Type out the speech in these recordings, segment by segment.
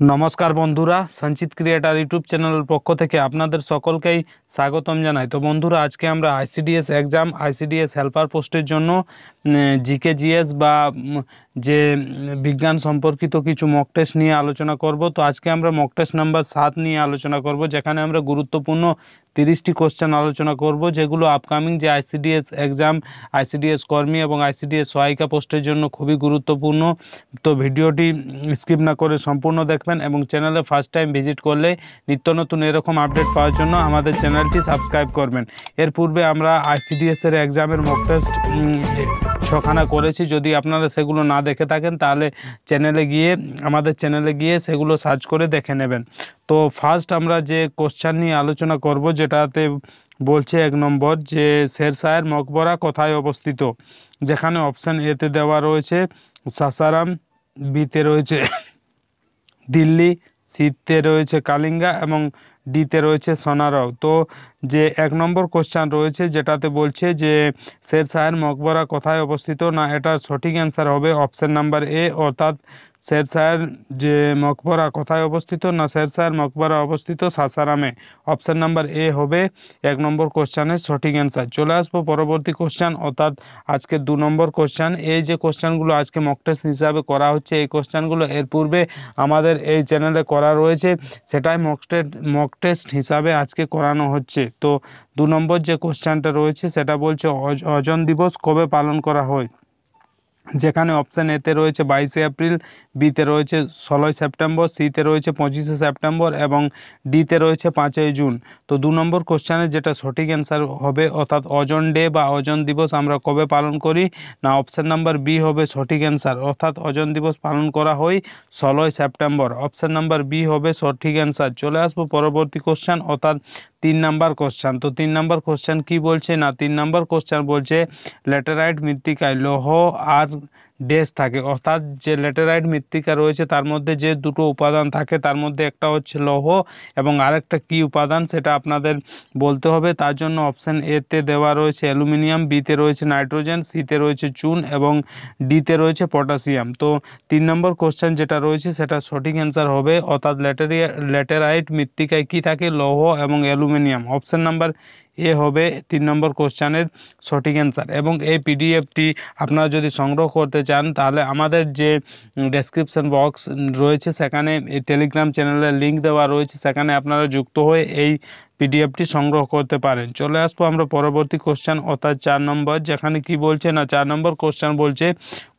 নমস্কার বন্ধুরা, সঞ্চিত ক্রিয়েটার ইউটিউব চ্যানেলের পক্ষ থেকে আপনাদের সকলকেই স্বাগতম জানাই। তো বন্ধুরা, আজকে আমরা আইসিডিএস এক্সাম, আইসিডিএস হেল্পার পোস্টের জন্য জিকে জিএস বা যে বিজ্ঞান সম্পর্কিত কিছু মক টেস্ট নিয়ে আলোচনা করব। তো আজকে আমরা মক টেস্ট নাম্বার 7 নিয়ে আলোচনা করব, যেখানে আমরা গুরুত্বপূর্ণ 30টি কোশ্চেন আলোচনা করব, যেগুলো আপকামিং যে আইসিডিএস এক্সাম, আইসিডিএস কর্মী এবং আইসিডিএস সহায়িকা পোস্টের জন্য খুবই গুরুত্বপূর্ণ। তো ভিডিওটি স্কিপ না করে সম্পূর্ণ দেখবেন এবং চ্যানেলে ফার্স্ট টাইম ভিজিট করলে নিত্য নতুন এরকম আপডেট পাওয়ার জন্য আমাদের চ্যানেলটি সাবস্ক্রাইব করবেন। এর পূর্বে আমরা আইসিডিএসের এক্সামের মক টেস্ট 6খানা করেছি। যদি আপনারা সেগুলো না দেখে থাকেন তাহলে আমাদের চ্যানেলে গিয়ে সেগুলো সার্চ করে দেখে নেবেন। তো ফার্স্ট আমরা যে কোশ্চেন নিয়ে আলোচনা করব, যেটাতে বলছে 1 নম্বর যে শেরশাহের মকবরা কোথায় অবস্থিত, যেখানে অপশান এতে দেওয়া রয়েছে সাসারাম, বিতে রয়েছে দিল্লি, সিতে রয়েছে কালিঙ্গা এবং ডিতে রয়েছে সোনারগাঁও। তো যে 1 নম্বর কোশ্চেন রয়েছে যেটাতে বলছে যে শেরশাহের মকবরা কোথায় অবস্থিত, না এটার সঠিক অ্যান্সার হবে অপশান নাম্বার এ, অর্থাৎ শেরশাহের যে মকবরা কোথায় অবস্থিত, না শেরশাহের মকবরা অবস্থিত সাসারামে। অপশান নাম্বার এ হবে 1 নম্বর কোশ্চেনের সঠিক অ্যান্সার। চলে আসবো পরবর্তী কোশ্চেন, অর্থাৎ আজকে 2 নম্বর কোশ্চেন। এই যে কোশ্চেনগুলো আজকে মক টেস্ট হিসাবে করা হচ্ছে, এই কোশ্চেনগুলো এর পূর্বে আমাদের এই চ্যানেলে করা রয়েছে, সেটাই মক টেস্ট হিসাবে আজকে করানো হচ্ছে। তো 2 নম্বর যে কোশ্চেনটা রয়েছে সেটা বলছে ওজন দিবস কবে পালন করা হয়, যেখানে অপশান এতে রয়েছে 22শে এপ্রিল, বিতে রয়েছে 16ই সেপ্টেম্বর, সিতে রয়েছে 25শে সেপ্টেম্বর এবং ডিতে রয়েছে 5ই জুন। তো 2 নম্বর কোশ্চেনের যেটা সঠিক অ্যান্সার হবে, অর্থাৎ ওজন ডে বা ওজন দিবস আমরা কবে পালন করি, না অপশান নাম্বার বি হবে সঠিক অ্যান্সার, অর্থাৎ ওজন দিবস পালন করা হয় 16ই সেপ্টেম্বর। অপশান নাম্বার বি হবে সঠিক অ্যান্সার। চলে আসবো পরবর্তী কোশ্চেন, অর্থাৎ 3 নম্বর কোশ্চেন। তো 3 নম্বর কোশ্চেন কি বলছে, না 3 নম্বর কোশ্চেন বলছে ল্যাটেরাইট মৃত্তিকায় লৌহ আর ড্যাশ থাকে, অর্থাৎ যে ল্যাটেরাইট মৃত্তিকা রয়েছে তার মধ্যে যে দুটো উপাদান থাকে, তার মধ্যে একটা হচ্ছে লৌহ এবং আরেকটা কি উপাদান সেটা আপনাদের বলতে হবে। তার জন্য অপশান এতে দেওয়া রয়েছে অ্যালুমিনিয়াম, বিতে রয়েছে নাইট্রোজেন, সিতে রয়েছে চুন এবং ডিতে রয়েছে পটাশিয়াম। তো 3 নম্বর কোশ্চেন যেটা রয়েছে সেটা সঠিক অ্যান্সার হবে, অর্থাৎ ল্যাটেরাইট মৃত্তিকায় কি থাকে, লৌহ এবং অ্যালুমিনিয়াম। অপশান নাম্বার এ হবে 3 নম্বর কোশ্চেনের সঠিক অ্যান্সার। এবং এই পিডিএফটি আপনারা যদি সংগ্রহ করতে চান তাহলে আমাদের যে ডেসক্রিপশন বক্স রয়েছে সেখানে এই টেলিগ্রাম চ্যানেলের লিঙ্ক দেওয়া রয়েছে, সেখানে আপনারা যুক্ত হয়ে এই পিডিএফটি সংগ্রহ করতে পারেন। চলে আসবো আমরা পরবর্তী কোশ্চেন, অর্থাৎ 4 নম্বর, যেখানে কি বলছে, না 4 নম্বর কোশ্চেন বলছে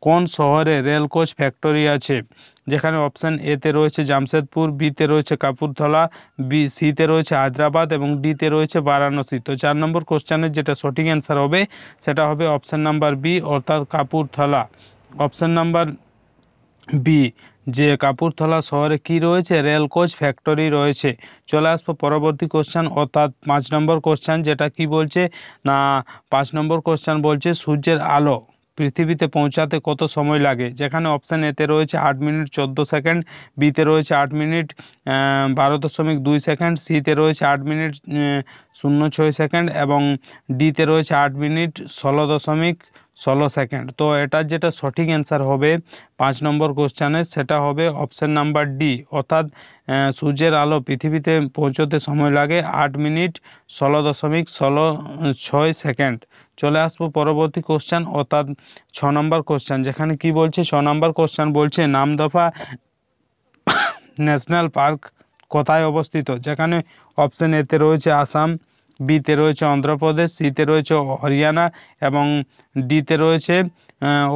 কোন শহরে রেল কোচ ফ্যাক্টরি আছে, যেখানে অপশান এতে রয়েছে জামশেদপুর, বিতে রয়েছে কাপুরথলা, সিতে রয়েছে হায়দ্রাবাদ এবং ডিতে রয়েছে বারাণসী। তো 4 নম্বর কোশ্চেনের যেটা সঠিক অ্যান্সার হবে সেটা হবে অপশান নাম্বার বি, অর্থাৎ কাপুরথলা। অপশান নাম্বার বি, যে কাপুরথলা শহরে কি রয়েছে, রেল কোচ ফ্যাক্টরি রয়েছে। চলে আসবো পরবর্তী কোশ্চেন, অর্থাৎ 5 নম্বর কোশ্চেন, যেটা কি বলছে, না 5 নম্বর কোশ্চেন বলছে সূর্যের আলো পৃথিবীতে পৌঁছাতে কত সময় লাগে, যেখানে অপশান এতে রয়েছে 8 মিনিট 14 সেকেন্ড, বিতে রয়েছে 8 মিনিট 12.2 সেকেন্ড, সিতে রয়েছে 8 মিনিট 06 সেকেন্ড এবং ডিতে রয়েছে 8 মিনিট 16.16 সেকেন্ড। তো এটার যেটা সঠিক অ্যান্সার হবে 5 নম্বর কোশ্চেনের, সেটা হবে অপশান নাম্বার ডি, অর্থাৎ সূর্যের আলো পৃথিবীতে পৌঁছতে সময় লাগে 8 মিনিট 16.16 সেকেন্ড। চলে আসবো পরবর্তী কোশ্চেন, অর্থাৎ 6 নম্বর কোশ্চেন, যেখানে কি বলছে 6 নম্বর কোশ্চেন বলছে নামদফা ন্যাশনাল পার্ক কোথায় অবস্থিত, যেখানে অপশান এতে রয়েছে আসাম, বিতে রয়েছে অন্ধ্রপ্রদেশ, সিতে রয়েছে হরিয়ানা এবং ডিতে রয়েছে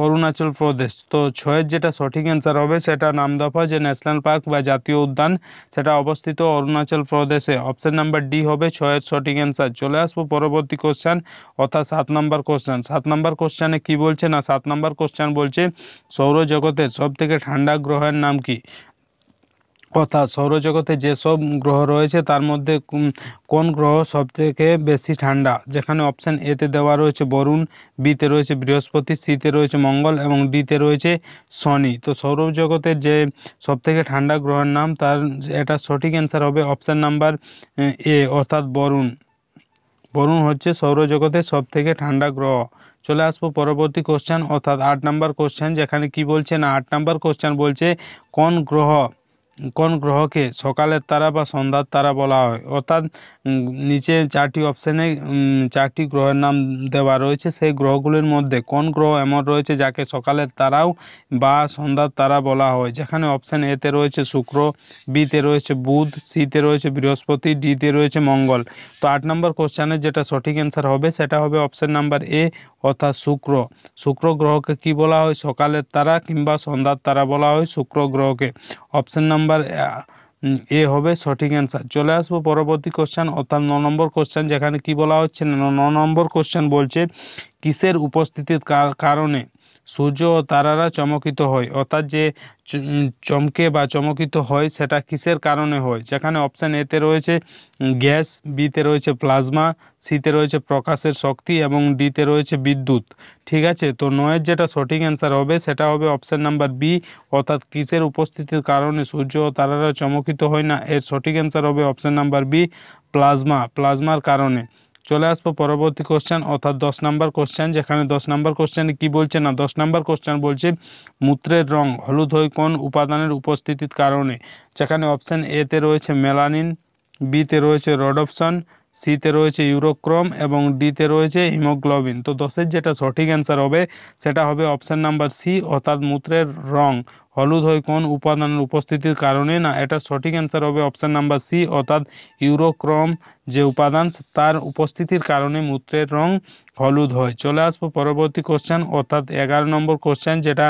অরুণাচল প্রদেশ। তো 6-এর যেটা সঠিক অ্যান্সার হবে সেটা নামদফা যে ন্যাশনাল পার্ক বা জাতীয় উদ্যান সেটা অবস্থিত অরুণাচল প্রদেশে। অপশান নাম্বার ডি হবে 6-এর সঠিক অ্যান্সার। চলে আসবো পরবর্তী কোশ্চেন, অর্থাৎ 7 নম্বর কোশ্চেন। 7 নম্বর কোশ্চেনে কি বলছে, না 7 নম্বর কোশ্চেন বলছে সৌরজগতের সবথেকে ঠান্ডা গ্রহের নাম কি, অর্থাৎ সৌরজগতে যেসব গ্রহ রয়েছে তার মধ্যে কোন গ্রহ সবথেকে বেশি ঠান্ডা, যেখানে অপশান এতে দেওয়া রয়েছে বরুণ, বিতে রয়েছে বৃহস্পতি, সিতে রয়েছে মঙ্গল এবং ডিতে রয়েছে শনি। তো সৌরজগতের যে সবথেকে ঠান্ডা গ্রহের নাম, তার এটা সঠিক অ্যান্সার হবে অপশান নাম্বার এ, অর্থাৎ বরুণ। বরুণ হচ্ছে সৌরজগতের সবথেকে ঠান্ডা গ্রহ। চলে আসবো পরবর্তী কোশ্চেন, অর্থাৎ 8 নম্বর কোশ্চেন, যেখানে কি বলছে, না 8 নম্বর কোশ্চেন বলছে কোন গ্রহ কোন গ্রহকে সকালের তারা বা সন্ধ্যার তারা বলা হয়? অর্থাৎ নিচে 4টি অপশানে 4টি গ্রহের নাম দেওয়া রয়েছে, সেই গ্রহগুলির মধ্যে কোন গ্রহ এমন রয়েছে যাকে সকালের তারাও বা সন্ধ্যার তারা বলা হয়? যেখানে অপশান এতে রয়েছে শুক্র, বিতে রয়েছে বুধ, সিতে রয়েছে বৃহস্পতি, ডিতে রয়েছে মঙ্গল। তো 8 নম্বর কোশ্চেনের যেটা সঠিক অ্যান্সার হবে সেটা হবে অপশান নাম্বার এ অর্থাৎ শুক্র। শুক্র গ্রহকে কি বলা হয়? সকালের তারা কিংবা সন্ধ্যার তারা বলা হয় শুক্র গ্রহকে। অপশান নাম্বার এ হবে সঠিক অ্যান্সার। চলে আসবো পরবর্তী কোশ্চেন অর্থাৎ 9 নম্বর কোশ্চেন, যেখানে কি বলা হচ্ছে না 9 নম্বর কোশ্চেন বলছে কিসের উপস্থিতির কারণে সূর্য ও তারারা চমকিত হয়? অর্থাৎ যে চমকে বা চমকিত হয় সেটা কিসের কারণে হয়? যেখানে অপশান এতে রয়েছে গ্যাস, বিতে রয়েছে প্লাজমা, সিতে রয়েছে প্রকাশের শক্তি এবং ডিতে রয়েছে বিদ্যুৎ। ঠিক আছে, তো 9-এর যেটা সঠিক অ্যান্সার হবে সেটা হবে অপশান নাম্বার বি অর্থাৎ কিসের উপস্থিতির কারণে সূর্য ও তারারা চমকিত হয় না? এর সঠিক অ্যান্সার হবে অপশান নাম্বার বি প্লাজমার কারণে। চলে আসবো পরবর্তী কোশ্চেন অর্থাৎ 10 নম্বর কোশ্চেন, যেখানে 10 নম্বর কোশ্চেনে কি বলছে না 10 নম্বর কোশ্চেন বলছে মূত্রের রং হলুদ হয় কোন উপাদানের উপস্থিতির কারণে? যেখানে অপশান এতে রয়েছে মেলানিন, বিতে রয়েছে রোডোপসন, সিতে রয়েছে ইউরোক্রোম এবং ডিতে রয়েছে হিমোগ্লোবিন। তো 10-এর যেটা সঠিক অ্যান্সার হবে সেটা হবে অপশান নাম্বার সি অর্থাৎ মূত্রের রং হলুদ হয় কোন উপাদানের উপস্থিতির কারণে? না, এটা সঠিক অ্যান্সার হবে অপশান নাম্বার সি অর্থাৎ ইউরোক্রোম যে উপাদান তার উপস্থিতির কারণে মূত্রের রং হলুদ হয়। চলে আসবো পরবর্তী কোশ্চেন অর্থাৎ 11 নম্বর কোশ্চেন, যেটা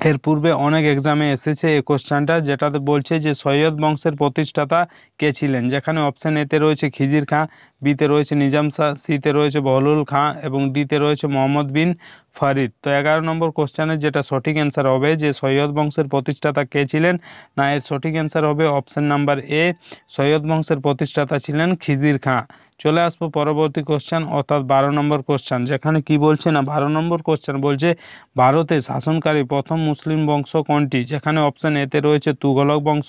এর পূর্বে অনেক এক্সামে এসেছে এই কোশ্চেনটা, যেটাতে বলছে যে সৈয়দ বংশের প্রতিষ্ঠাতা কে ছিলেন? যেখানে অপশান এতে রয়েছে খিজির খাঁ, বিতে রয়েছে নিজাম শাহ, সিতে রয়েছে বহলুল খাঁ এবং ডিতে রয়েছে মোহাম্মদ বিন ফরিদ। তো 11 নম্বর কোশ্চেনের যেটা সঠিক অ্যান্সার হবে যে সৈয়দ বংশের প্রতিষ্ঠাতা কে ছিলেন? না, এর সঠিক অ্যান্সার হবে অপশান নাম্বার এ সৈয়দ বংশের প্রতিষ্ঠাতা ছিলেন খিজির খাঁ। চলে আসবো পরবর্তী কোশ্চেন অর্থাৎ 12 নম্বর কোশ্চেন, যেখানে কি বলছে না 12 নম্বর কোশ্চেন বলছে ভারতে শাসনকারী প্রথম মুসলিম বংশ কোনটি? যেখানে অপশান এতে রয়েছে তুঘলক বংশ,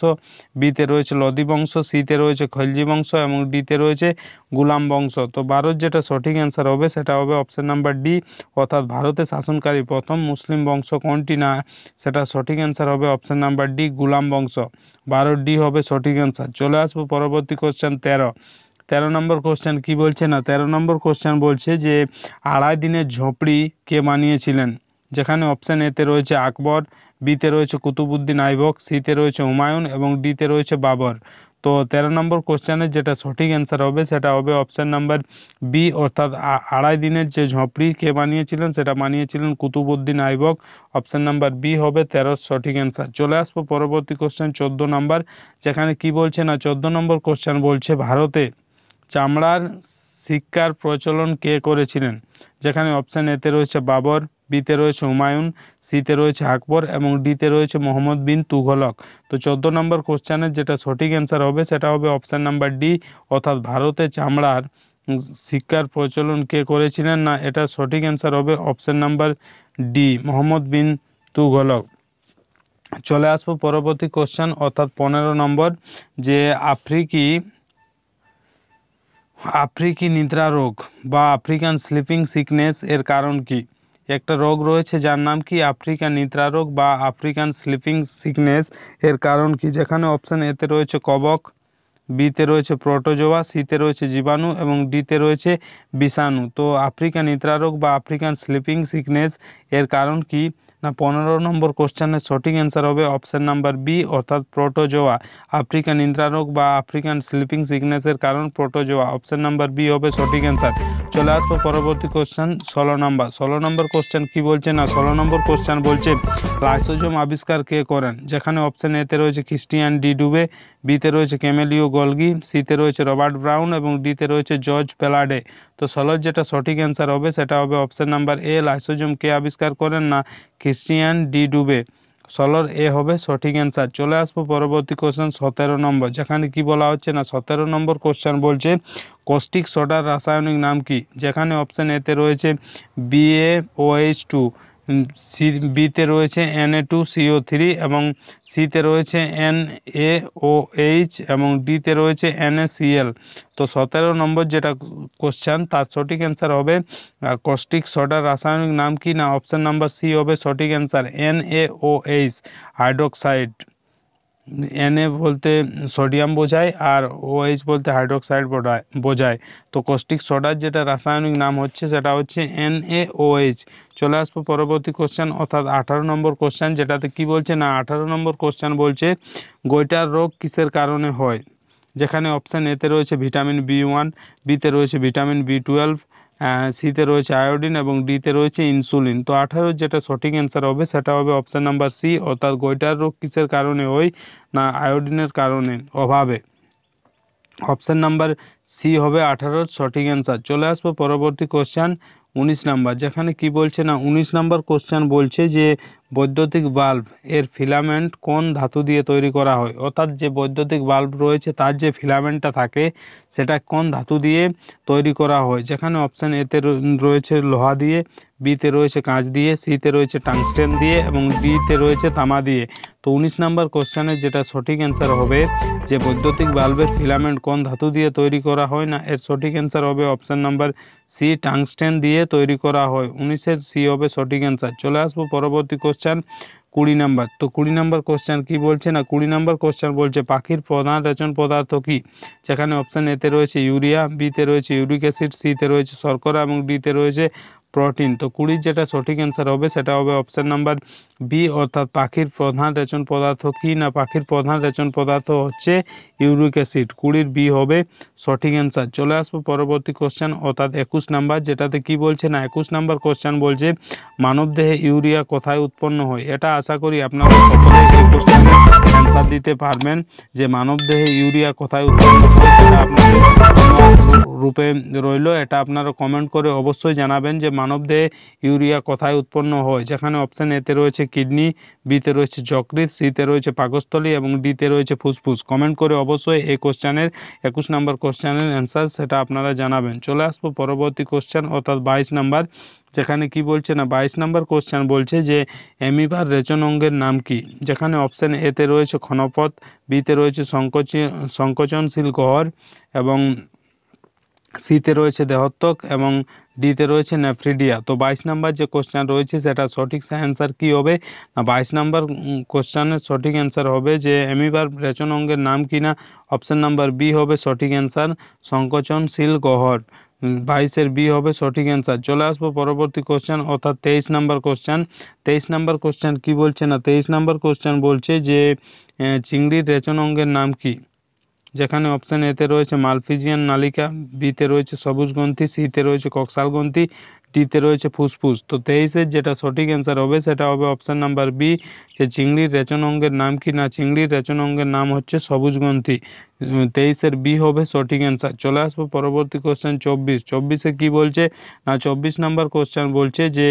বিতে রয়েছে লোদি বংশ, সিতে রয়েছে খলজি বংশ এবং ডিতে রয়েছে গুলাম বংশ। তো 12-র যেটা সঠিক অ্যান্সার হবে সেটা হবে অপশান নাম্বার ডি অর্থাৎ ভারতে শাসনকারী প্রথম মুসলিম বংশ কোনটি? না, সেটা সঠিক অ্যান্সার হবে অপশান নাম্বার ডি গুলাম বংশ। 12 ডি হবে সঠিক অ্যান্সার। চলে আসবো পরবর্তী কোশ্চেন 13 নম্বর কোশ্চেন কি বলছে না 13 নম্বর কোশ্চেন বলছে যে আড়াই দিনের ঝোপড়ি কে বানিয়েছিলেন? যেখানে অপশান এতে রয়েছে আকবর, বিতে রয়েছে কুতুবুদ্দিন আইবক, সিতে রয়েছে হুমায়ুন এবং ডিতে রয়েছে বাবর। তো 13 নম্বর কোশ্চেনের যেটা সঠিক অ্যান্সার হবে সেটা হবে অপশান নাম্বার বি অর্থাৎ আড়াই দিনের যে ঝোপড়ি কে বানিয়েছিলেন সেটা বানিয়েছিলেন Qutbuddin Aibak. Option number B হবে 13 সঠিক অ্যান্সার। চলে আসবো পরবর্তী কোশ্চেন 14 নম্বর, যেখানে কি বলছে না 14 নম্বর কোশ্চেন বলছে ভারতে চামড়ার সিক্কার প্রচলন কে করেছিলেন? যেখানে অপশান এতে রয়েছে বাবর, বিতে রয়েছে হুমায়ুন, সিতে রয়েছে আকবর এবং ডিতে রয়েছে মোহাম্মদ বিন তুঘলক। তো 14 নম্বর কোশ্চেনের যেটা সঠিক অ্যান্সার হবে সেটা হবে অপশান নাম্বার ডি অর্থাৎ ভারতে চামড়ার সিক্কার প্রচলন কে করেছিলেন? না, এটা সঠিক অ্যান্সার হবে অপশান নাম্বার ডি মোহাম্মদ বিন তুঘলক। চলে আসবো পরবর্তী কোশ্চেন অর্থাৎ 15 নম্বর, যে আফ্রিকি নিদ্রা রোগ বা আফ্রিকান স্লিপিং সিকনেস এর কারণ কি? একটা রোগ রয়েছে যার নাম কি আফ্রিকান নিদ্রা রোগ বা আফ্রিকান স্লিপিং সিকনেস এর কারণ কি? যেখানে অপশান এতে রয়েছে কবক, বিতে রয়েছে প্রোটোজোয়া, সিতে রয়েছে জীবাণু এবং ডিতে রয়েছে বিষাণু। তো আফ্রিকান নিদ্রা রোগ বা আফ্রিকান স্লিপিং সিকনেস এর কারণ কি? না, 15 নম্বর কোশ্চেনের সঠিক অ্যান্সার হবে অপশান নাম্বার বি অর্থাৎ প্রোটোজোয়া। আফ্রিকান নিদ্রা রোগ বা আফ্রিকান স্লিপিং সিকনেসের কারণ প্রোটোজোয়া। অপশান নাম্বার বি হবে সঠিক অ্যান্সার। চলে আসবো পরবর্তী কোশ্চেন 16 নম্বর কোশ্চেন কি বলছে না 16 নম্বর কোশ্চেন বলছে লাইসোজোম আবিষ্কার কে করেন? যেখানে অপশান এতে রয়েছে ক্রিস্টিয়ান ডি ডুবে, বিতে রয়েছে ক্যামেলিও গলগি, সিতে রয়েছে রবার্ট ব্রাউন এবং ডিতে রয়েছে জর্জ প্যালাডে। তো 16 যেটা সঠিক অ্যান্সার হবে সেটা হবে অপশান নাম্বার এ লাইসোজোম কে আবিষ্কার করেন? না, ক্রিস্টিয়ান ডি ডুবে। 16 এ হবে সঠিক অ্যান্সার। চলে আসবো পরবর্তী কোশ্চেন 17 নম্বর, যেখানে কি বলা হচ্ছে না 17 নম্বর কোশ্চেন বলছে কস্টিক সোডার রাসায়নিক নাম কি? যেখানে অপশান এতে রয়েছে BaOH2, বিতে রয়েছে Na2CO3 এবং সিতে রয়েছে NaOH এবং ডিতে রয়েছে NaCl। তো 17 নম্বর যেটা কোশ্চেন তার সঠিক অ্যান্সার হবে কস্টিক সোডার রাসায়নিক নাম কি? না, অপশান নাম্বার সি হবে সঠিক অ্যান্সার NaOH হাইড্রোক্সাইড। Na বলতে সোডিয়াম বোঝায় আর OH বলতে হাইড্রোক্সাইড বোঝায়। তো কস্টিক সোডার যেটা রাসায়নিক নাম হচ্ছে সেটা হচ্ছে NaOH। চলে আসবো পরবর্তী কোশ্চেন অর্থাৎ 18 নম্বর কোশ্চেন, যেটাতে কি বলছে না 18 নম্বর কোশ্চেন বলছে গোইটার রোগ কিসের কারণে হয়। যেখানে অপশান এতে রয়েছে ভিটামিন B1, বিতে রয়েছে ভিটামিন B12, সিতে রয়েছে আয়োডিন এবং ডিতে রয়েছে ইনসুলিন। তো 18 যেটা সঠিক অ্যান্সার হবে সেটা হবে অপশান নাম্বার সি, অর্থাৎ গোইটার রোগ কিসের কারণে হয় না আয়োডিনের কারণে অভাবে। অপশান নাম্বার সি হবে 18 সঠিক অ্যান্সার। চলে আসবো পরবর্তী কোশ্চেন 19 নাম্বার, যেখানে কি বলছে না 19 নাম্বার কোশ্চেন বলছে যে বৈদ্যুতিক বাল্ব এর ফিলামেন্ট কোন ধাতু দিয়ে তৈরি করা হয়। অর্থাৎ যে বৈদ্যুতিক বাল্ব রয়েছে তার যে ফিলামেন্টটা থাকে সেটা কোন ধাতু দিয়ে তৈরি করা হয়। যেখানে অপশান এতে রয়েছে লোহা দিয়ে, বিতে রয়েছে কাঁচ দিয়ে, সিতে রয়েছে টাংস্টেন দিয়ে এবং ডিতে রয়েছে তামা দিয়ে। তো 19 নাম্বার কোশ্চেনের যেটা সঠিক অ্যান্সার হবে যে বৈদ্যুতিক বাল্বের ফিলামেন্ট কোন ধাতু দিয়ে তৈরি করা হয় না, এর সঠিক অ্যান্সার হবে অপশান নাম্বার সি, টাংস্টেন দিয়ে তৈরি করা হয়। 19-এর সি হবে সঠিক অ্যান্সার। চলে আসবো পরবর্তী কোশ্চেন 20 নাম্বার। তো 20 নাম্বার কোশ্চেন কি বলছে না 20 নাম্বার কোশ্চেন বলছে পাখির প্রধান রেচন পদার্থ কি। যেখানে অপশান এতে রয়েছে ইউরিয়া, বিতে রয়েছে ইউরিক অ্যাসিড, সিতে রয়েছে শর্করা এবং ডিতে রয়েছে প্রোটিন। তো 20 যেটা সঠিক অ্যান্সার হবে সেটা হবে অপশান নাম্বার বি, অর্থাৎ পাখির প্রধান রেচন পদার্থ কি না পাখির প্রধান রেচন পদার্থ হচ্ছে ইউরিক অ্যাসিড। 20-র বি হবে সঠিক অ্যান্সার। চলে আসবো পরবর্তী কোশ্চেন অর্থাৎ 21 নাম্বার, যেটাতে কি বলছে না 21 নাম্বার কোশ্চেন বলছে মানবদেহে ইউরিয়া কোথায় উৎপন্ন হয়। এটা আশা করি আপনারা সকলে এই কোশ্চেনের অ্যান্সার দিতে পারবেন যে মানবদেহে ইউরিয়া কোথায় উৎপন্ন হয়। এটা আপনাদের রূপে রইল, এটা আপনারা কমেন্ট করে অবশ্যই জানাবেন যে মানবদেহে ইউরিয়া কোথায় উৎপন্ন হয়। যেখানে অপশান এতে রয়েছে কিডনি, বিতে রয়েছে যকৃৎ, সিতে রয়েছে পাকস্থলী এবং ডিতে রয়েছে ফুসফুস। কমেন্ট করে অবশ্যই এই কোশ্চেনের 21 নম্বর কোশ্চেনের অ্যান্সার সেটা আপনারা জানাবেন। চলে আসবো পরবর্তী কোশ্চেন অর্থাৎ 22 নাম্বার, যেখানে কি বলছে না 22 নম্বর কোশ্চেন বলছে যে অ্যামিবার রেচন অঙ্গের নাম কি। যেখানে অপশান এতে রয়েছে ক্ষণপথ, বিতে রয়েছে সংকোচনশীল গহ্বর এবং সিতে রয়েছে দেহত্বক এবং ডিতে রয়েছে নেফ্রিডিয়া। তো 22 নাম্বার যে কোশ্চেন রয়েছে সেটা সঠিক অ্যান্সার কি হবে না 22 নাম্বার কোশ্চেনের সঠিক অ্যান্সার হবে যে অ্যামিবার রেচন অঙ্গের নাম কি না অপশান নাম্বার বি হবে সঠিক অ্যান্সার, সংকোচনশীল গহ্বর। 22-এর বি হবে সঠিক অ্যান্সার। চলে আসবো পরবর্তী কোশ্চেন অর্থাৎ 23 নাম্বার কোশ্চেন। 23 নাম্বার কোশ্চেন কি বলছে না 23 নাম্বার কোশ্চেন বলছে যে চিংড়ির রেচন অঙ্গের নাম কি। যেখানে অপশান এতে রয়েছে মালফিজিয়ান নালিকা, বিতে রয়েছে সবুজ গ্রন্থি, সিতে রয়েছে কক্সাল গ্রন্থি, ডিতে রয়েছে ফুসফুস। তো 23-এর যেটা সঠিক অ্যান্সার হবে সেটা হবে অপশান নাম্বার বি, যে চিংড়ির রেচন অঙ্গের নাম কি না চিংড়ির রেচন অঙ্গের নাম হচ্ছে সবুজ গ্রন্থি। 23-এর বি হবে সঠিক অ্যান্সার। চলে আসবো পরবর্তী কোশ্চেন 24-এ কি বলছে না 24 নাম্বার কোশ্চেন বলছে যে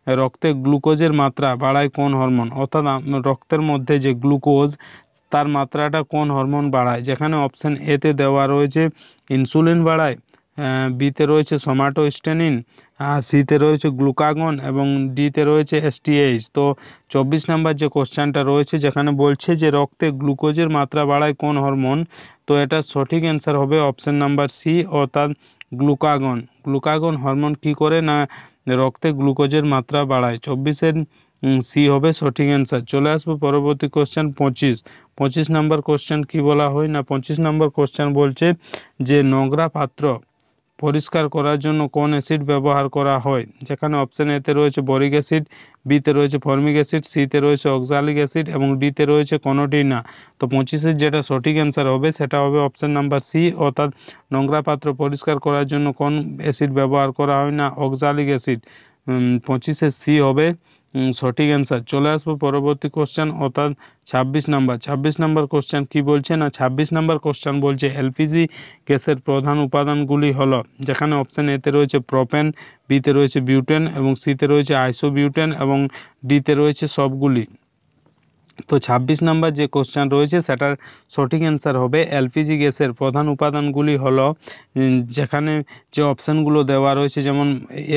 রক্তে গ্লুকোজের মাত্রা বাড়ায় কোন হরমোন। অর্থাৎ রক্তের মধ্যে যে গ্লুকোজ তার মাত্রাটা কোন হরমোন বাড়ায়। যেখানে অপশান এতে দেওয়া রয়েছে ইনসুলিন বাড়ায়, বিতে রয়েছে সোমাটোস্টেনিন, সিতে রয়েছে গ্লুকাগন এবং ডিতে রয়েছে STH। তো 24 নাম্বার যে কোশ্চেনটা রয়েছে যেখানে বলছে যে রক্তে গ্লুকোজের মাত্রা বাড়ায় কোন হরমোন, তো এটা সঠিক অ্যান্সার হবে অপশান নাম্বার সি, অর্থাৎ গ্লুকাগন। গ্লুকাগন হরমোন কি করে না রক্তে গ্লুকোজের মাত্রা বাড়ায়। 24-এর সি হবে সঠিক অ্যান্সার। চলে আসবো পরবর্তী কোশ্চেন 25 নাম্বার কোশ্চেন কি বলা হয় না 25 নাম্বার কোশ্চেন বলছে যে নোংরা পাত্র পরিষ্কার করার জন্য কোন অ্যাসিড ব্যবহার করা হয়। যেখানে অপশান এতে রয়েছে বরিক অ্যাসিড, বিতে রয়েছে ফর্মিক অ্যাসিড, সিতে রয়েছে অক্সালিক অ্যাসিড এবং ডিতে রয়েছে কোনোটিই না। তো 25-এর যেটা সঠিক অ্যান্সার হবে সেটা হবে অপশান নাম্বার সি, অর্থাৎ নোংরা পাত্র পরিষ্কার করার জন্য কোন অ্যাসিড ব্যবহার করা হয় না অক্সালিক অ্যাসিড। 25-এর সি হবে সঠিক অ্যান্সার। চলে আসবো পরবর্তী কোশ্চেন অর্থাৎ 26 নাম্বার কোশ্চেন কি বলছে না 26 নাম্বার কোশ্চেন বলছে LPG গ্যাসের প্রধান উপাদানগুলি হলো। যেখানে অপশান এতে রয়েছে প্রোপেন, বিতে রয়েছে বিউটেন এবং সিতে রয়েছে আইসোবিউটেন এবং ডিতে রয়েছে সবগুলি। তো 26 নাম্বার যে কোশ্চেন রয়েছে সেটার সঠিক অ্যান্সার হবে LPG গ্যাসের প্রধান উপাদানগুলি হলো যেখানে যে অপশানগুলো দেওয়া রয়েছে যেমন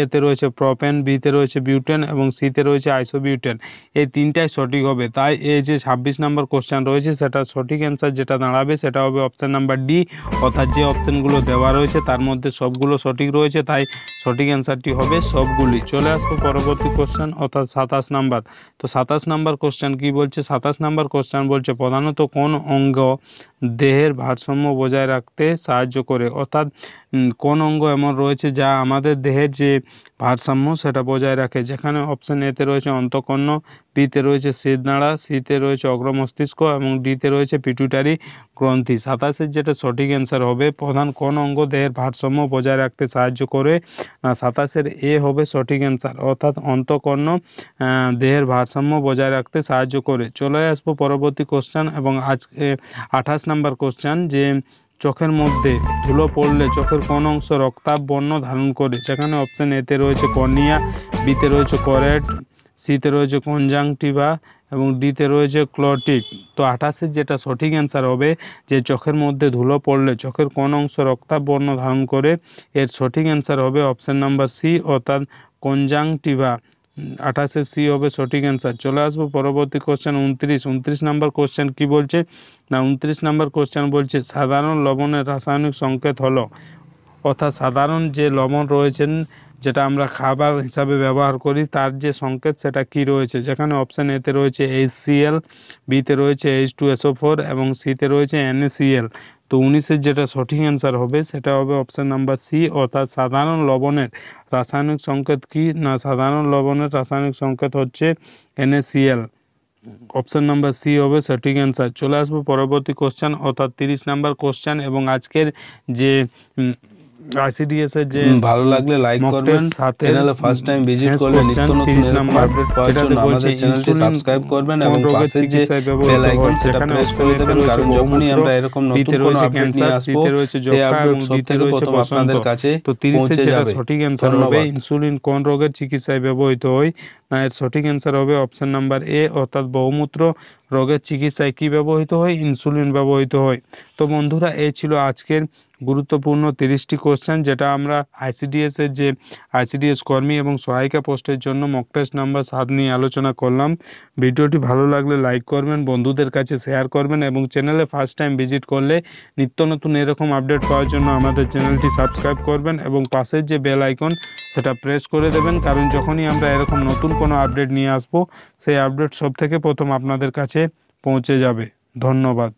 এতে রয়েছে প্রোপেন, বিতে রয়েছে বিউটেন এবং সিতে রয়েছে আইসোবিউটেন। এই তিনটাই সঠিক হবে। তাই এই যে 26 নাম্বার কোশ্চেন রয়েছে সেটার সঠিক অ্যান্সার যেটা দাঁড়াবে সেটা হবে অপশান নাম্বার ডি, অর্থাৎ যে অপশানগুলো দেওয়া রয়েছে তার মধ্যে সবগুলো সঠিক রয়েছে, তাই সঠিক অ্যান্সারটি হবে সবগুলি। চলে আসবো পরবর্তী কোশ্চেন অর্থাৎ 27 নাম্বার। তো 27 নাম্বার কোশ্চেন কি বলছে? 27 নাম্বার কোশ্চেন বলছে প্রধানত কোন অঙ্গ দেহের ভারসাম্য বজায় রাখতে সাহায্য করে, অর্থাৎ কোন অঙ্গ এমন রয়েছে যা আমাদের দেহের যে ভারসাম্য সেটা বজায় রাখে। যেখানে অপশান এতে রয়েছে অন্তঃকর্ণ, বিতে রয়েছে শিরদাঁড়া, সিতে রয়েছে অগ্রমস্তিষ্ক এবং ডিতে রয়েছে পিটুইটারি গ্রন্থি। 27-এর যেটা সঠিক অ্যান্সার হবে প্রধান কোন অঙ্গ দেহের ভারসাম্য বজায় রাখতে সাহায্য করে, 27-এর এ হবে সঠিক অ্যান্সার, অর্থাৎ অন্তঃকর্ণ দেহের ভারসাম্য বজায় রাখতে সাহায্য করে। চলে আসবো পরবর্তী কোশ্চেন এবং আজকে 28 নাম্বার কোশ্চেন যে চোখের মধ্যে ধুলো পড়লে চোখের কোন অংশ রক্তাভ বর্ণ ধারণ করে। যেখানে অপশান এতে রয়েছে কর্নিয়া, বিতে রয়েছে করেট, সিতে রয়েছে কনজাংটিভা এবং ডিতে রয়েছে ক্লোটিক। তো 28-এর যেটা সঠিক অ্যান্সার হবে যে চোখের মধ্যে ধুলো পড়লে চোখের কোন অংশ রক্তাভ বর্ণ ধারণ করে, এর সঠিক অ্যান্সার হবে অপশান নাম্বার সি অর্থাৎ কনজাংটিভা। 28-এর সি হবে সঠিক অ্যান্সার। চলে আসবো পরবর্তী কোশ্চেন 29 নাম্বার কোশ্চেন কি বলছে না, 29 নাম্বার কোশ্চেন বলছে সাধারণ লবণের রাসায়নিক সংকেত হলো, অর্থাৎ সাধারণ যে লবণ রয়েছেন যেটা আমরা খাবার হিসাবে ব্যবহার করি তার যে সংকেত সেটা কি রয়েছে। যেখানে অপশান এতে রয়েছে HCl, বিতে রয়েছে H2SO4 এবং সিতে রয়েছে NaCl। তো 19-এর যেটা সঠিক অ্যান্সার হবে সেটা হবে অপশান নাম্বার সি অর্থাৎ সাধারণ লবণের রাসায়নিক সংকেত কি না, সাধারণ লবণের রাসায়নিক সংকেত হচ্ছে NaCl। অপশান নাম্বার সি হবে সঠিক অ্যান্সার। চলে আসবো পরবর্তী কোশ্চেন অর্থাৎ 30 নাম্বার কোশ্চেন এবং আজকের যে ICDS এর যে ভালো লাগলে লাইক করবেন, চ্যানেলে ফার্স্ট টাইম ভিজিট করলে নিত্য নতুন এরকম আপডেট পাওয়ার জন্য আমাদের চ্যানেলটি সাবস্ক্রাইব করবেন এবং পাশে যে বেল আইকন সেটা প্রেস করে দেবেন, কারণ যখনই আমরা এরকম নতুন কোনো আপডেট নিয়ে আসবো সেই আপডেট সবথেকে প্রথম আপনাদের কাছে তো 30-এর যেটা যাবে। সঠিক অ্যান্সার হবে ইনসুলিন কোন রোগের চিকিৎসায় ব্যবহৃত হয়, না এর সঠিক অ্যান্সার হবে অপশান নাম্বার এ অর্থাৎ বহুমূত্র রোগের চিকিৎসায় কি ব্যবহৃত হয়, ইনসুলিন ব্যবহৃত হয়। তো বন্ধুরা এই ছিল আজকের গুরুত্বপূর্ণ 30টি কোশ্চেন যেটা আমরা ICDS এর যে ICDS কর্মী এবং সহায়িকা পোস্টের জন্য মক টেস্ট নাম্বার 7 নিয়ে আলোচনা করলাম। ভিডিওটি ভালো লাগলে লাইক করবেন, বন্ধুদের কাছে শেয়ার করবেন এবং চ্যানেলে ফার্স্ট টাইম ভিজিট করলে নিত্য নতুন এরকম আপডেট পাওয়ার জন্য আমাদের চ্যানেলটি সাবস্ক্রাইব করবেন এবং পাশের যে বেল আইকন সেটা প্রেস করে দেবেন, কারণ যখনই আমরা এরকম নতুন কোনো আপডেট নিয়ে আসবো সেই আপডেট সবথেকে প্রথম আপনাদের কাছে পৌঁছে যাবে। ধন্যবাদ।